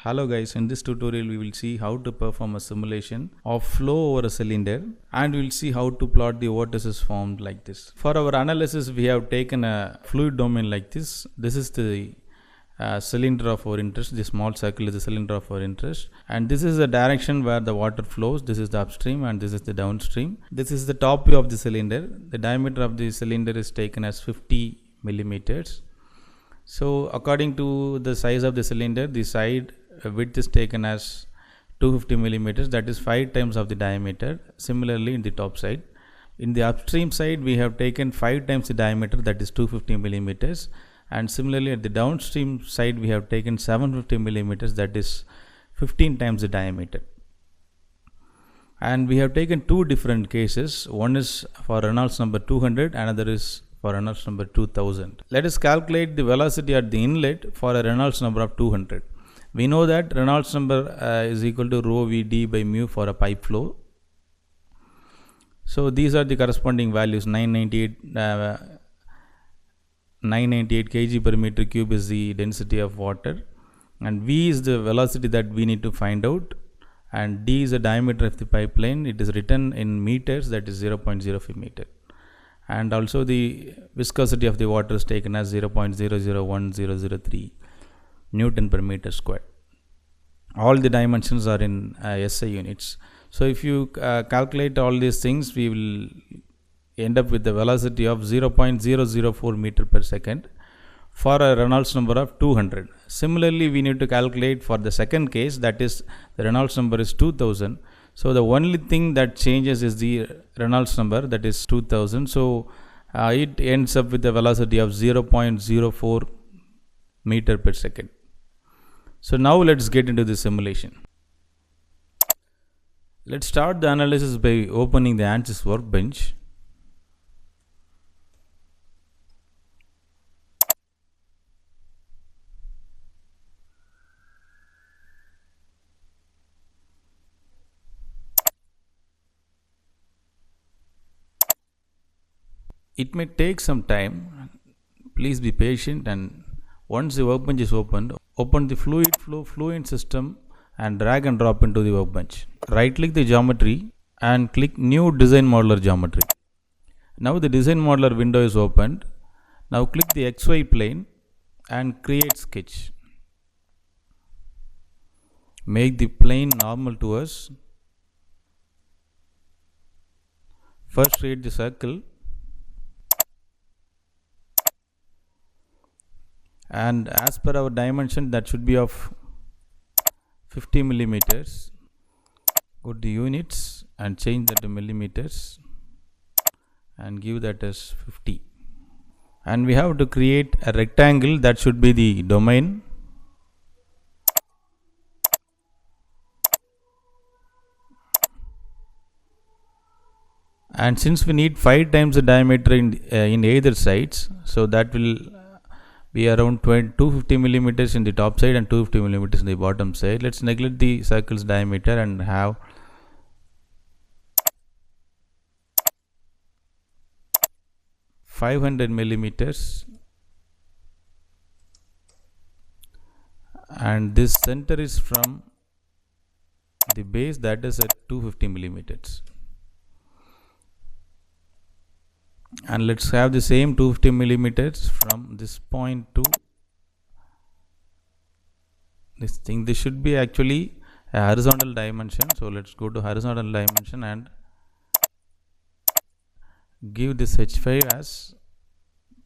Hello guys, in this tutorial we will see how to perform a simulation of flow over a cylinder, and we will see how to plot the vortices formed like this. For our analysis we have taken a fluid domain like this. This is the cylinder of our interest. The small circle is the cylinder of our interest, and this is the direction where the water flows. This is the upstream and this is the downstream. This is the top view of the cylinder. The diameter of the cylinder is taken as 50 millimeters. So according to the size of the cylinder, the side width is taken as 250 millimeters, that is 5 times of the diameter. Similarly in the top side, in the upstream side we have taken 5 times the diameter, that is 250 millimeters, and similarly at the downstream side we have taken 750 millimeters, that is 15 times the diameter. And we have taken two different cases. One is for Reynolds number 200, another is for Reynolds number 2000. Let us calculate the velocity at the inlet for a Reynolds number of 200. We know that Reynolds number is equal to rho Vd by mu for a pipe flow. So these are the corresponding values. 998 kg per meter cube is the density of water, and V is the velocity that we need to find out, and D is the diameter of the pipeline. It is written in meters, that is 0.05 meter. And also the viscosity of the water is taken as 0.001003 Newton per meter square. All the dimensions are in SI units. So if you calculate all these things, we will end up with the velocity of 0.004 meter per second for a Reynolds number of 200. Similarly, we need to calculate for the second case, that is the Reynolds number is 2000. So the only thing that changes is the Reynolds number, that is 2000. So it ends up with a velocity of 0.04 meter per second. So now let's get into the simulation. Let's start the analysis by opening the ANSYS workbench. It may take some time. Please be patient, and once the workbench is opened, open the fluid flow fluent system and drag and drop into the workbench. Right click the geometry and click new design modeler geometry. Now the design modeler window is opened. Now click the XY plane and create sketch. Make the plane normal to us. First create the circle, and as per our dimension, that should be of 50 millimeters. Go to units and change that to millimeters and give that as 50. And we have to create a rectangle, that should be the domain. And since we need 5 times the diameter in either sides, so that will be around 250 millimeters in the top side and 250 millimeters in the bottom side. Let's neglect the circle's diameter and have 500 millimeters, and this center is from the base, that is at 250 millimeters. And let's have the same 250 millimeters from this point to this thing. This should be actually a horizontal dimension. So let's go to horizontal dimension and give this H5 as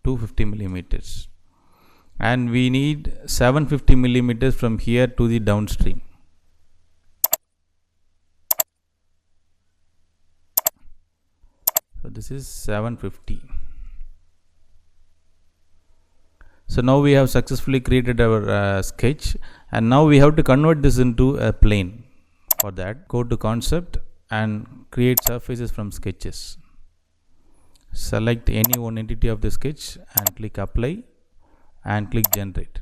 250 millimeters. And we need 750 millimeters from here to the downstream. So this is 750. So now we have successfully created our sketch, and now we have to convert this into a plane. For that, go to concept and create surfaces from sketches. Select any one entity of the sketch and click apply and click generate.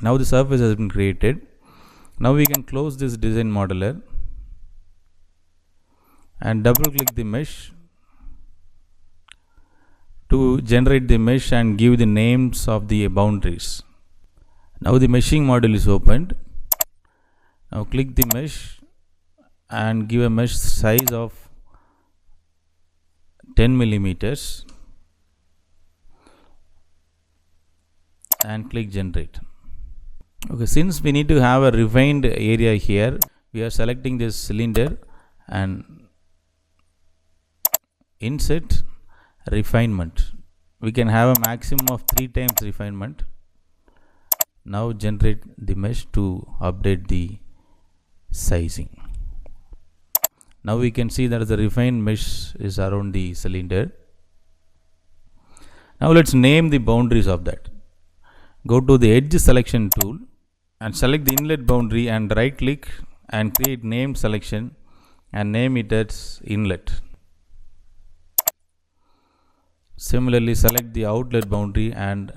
Now the surface has been created. Now we can close this design modeler and double click the mesh to generate the mesh and give the names of the boundaries. Now the meshing module is opened. Now click the mesh and give a mesh size of 10 millimeters and click generate. Okay, since we need to have a refined area here, we are selecting this cylinder and insert refinement. We can have a maximum of 3 times refinement. Now generate the mesh to update the sizing. Now we can see that the refined mesh is around the cylinder. Now let's name the boundaries of that. Go to the edge selection tool and select the inlet boundary and right click and create name selection and name it as inlet. Similarly, select the outlet boundary and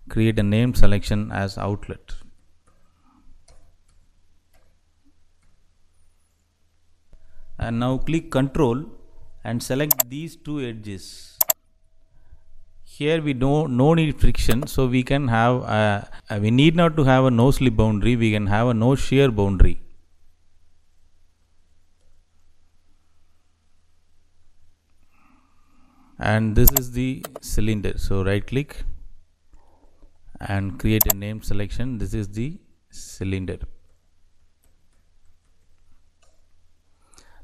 create a name selection as outlet. And now click Control and select these 2 edges. Here we no need friction, so we can have we need not to have a no slip boundary. We can have a no shear boundary. And this is the cylinder. So right click and create a name selection. This is the cylinder.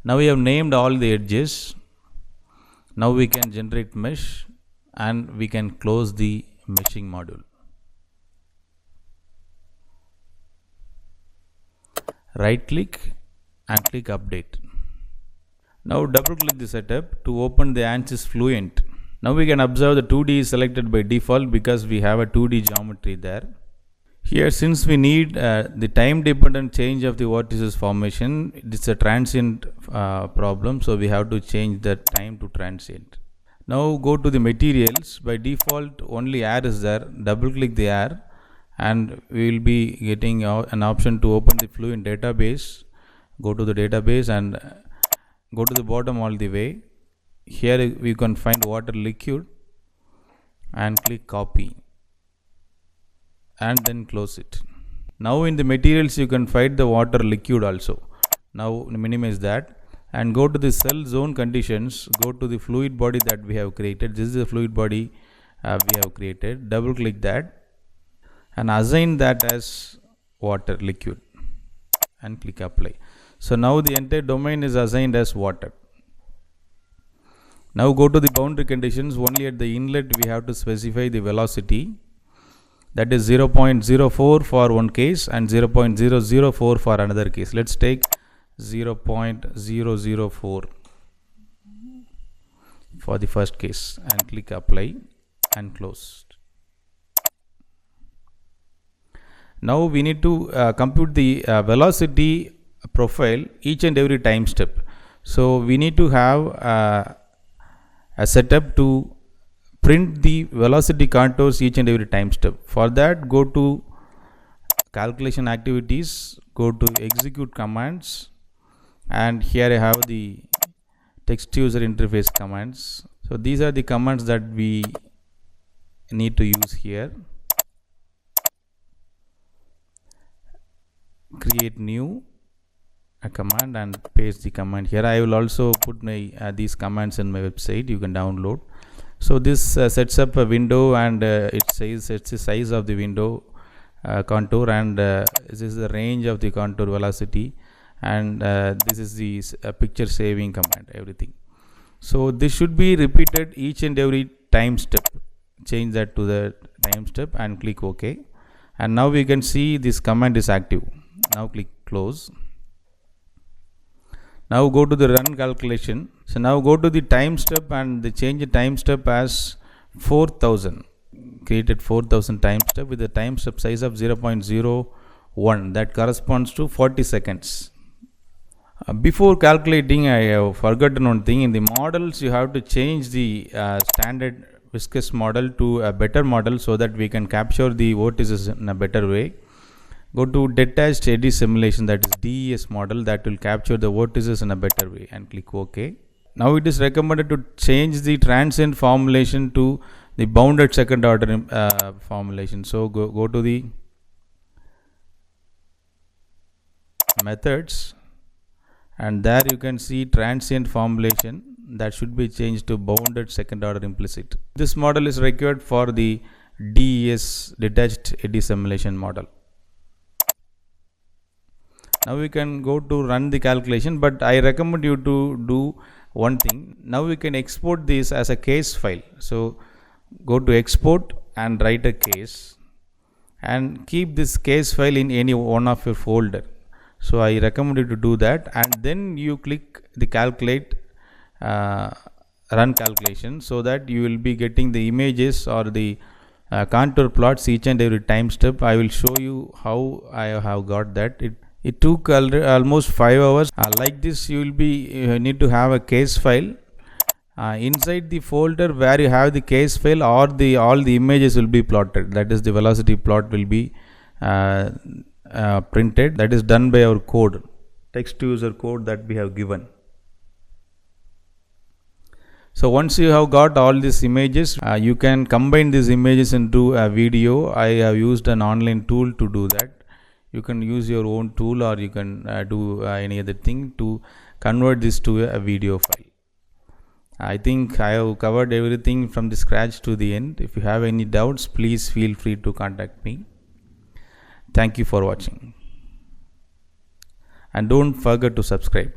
Now we have named all the edges. Now we can generate mesh and we can close the meshing module. Right click and click update. Now double click the setup to open the ANSYS Fluent. Now we can observe the 2D is selected by default because we have a 2D geometry there. Here, since we need the time dependent change of the vortices formation, it's a transient problem, so we have to change the time to transient. Now go to the materials. By default only air is there. Double click the air and we will be getting an option to open the Fluent database. Go to the database and go to the bottom all the way. Here we can find water liquid and click copy and then close it. Now in the materials you can find the water liquid also. Now minimize that and go to the cell zone conditions. Go to the fluid body that we have created. This is the fluid body we have created. Double click that and assign that as water liquid and click apply. So now the entire domain is assigned as water. Now go to the boundary conditions. Only at the inlet we have to specify the velocity. That is 0.04 for one case and 0.004 for another case. Let's take 0.004 for the first case and click apply and close. Now we need to compute the velocity profile each and every time step. So we need to have a setup to print the velocity contours each and every time step. For that, go to calculation activities, go to execute commands, and here I have the text user interface commands. So these are the commands that we need to use here. Create new a command and paste the command here. I will also put my these commands in my website. You can download. So this sets up a window and it says it's the size of the window contour and this is the range of the contour velocity and this is the picture saving command, everything. So this should be repeated each and every time step. Change that to the time step and click OK. And now we can see this command is active. Now click close. Now go to the run calculation. So now go to the time step and the change the time step as 4000. Created 4000 time step with a time step size of 0.01 that corresponds to 40 seconds. Before calculating, I have forgotten one thing. In the models, you have to change the standard viscous model to a better model so that we can capture the vortices in a better way. Go to detached eddy simulation, that is DES model, that will capture the vortices in a better way and click OK. Now it is recommended to change the transient formulation to the bounded second order formulation. So go to the methods, and there you can see transient formulation that should be changed to bounded second order implicit. This model is required for the DES, detached eddy simulation model. Now we can go to run the calculation, but I recommend you to do one thing. Now we can export this as a case file. So go to export and write a case and keep this case file in any one of your folder. So I recommend you to do that, and then you click the calculate run calculation, so that you will be getting the images or the contour plots each and every time step. I will show you how I have got that. It took almost 5 hours. Like this, you will be need to have a case file. Inside the folder where you have the case file, or all the images will be plotted. That is, the velocity plot will be printed. That is done by our code, text user code that we have given. So once you have got all these images, you can combine these images into a video. I have used an online tool to do that. You can use your own tool, or you can do any other thing to convert this to a video file. I think I have covered everything from the scratch to the end. If you have any doubts, please feel free to contact me. Thank you for watching. And don't forget to subscribe.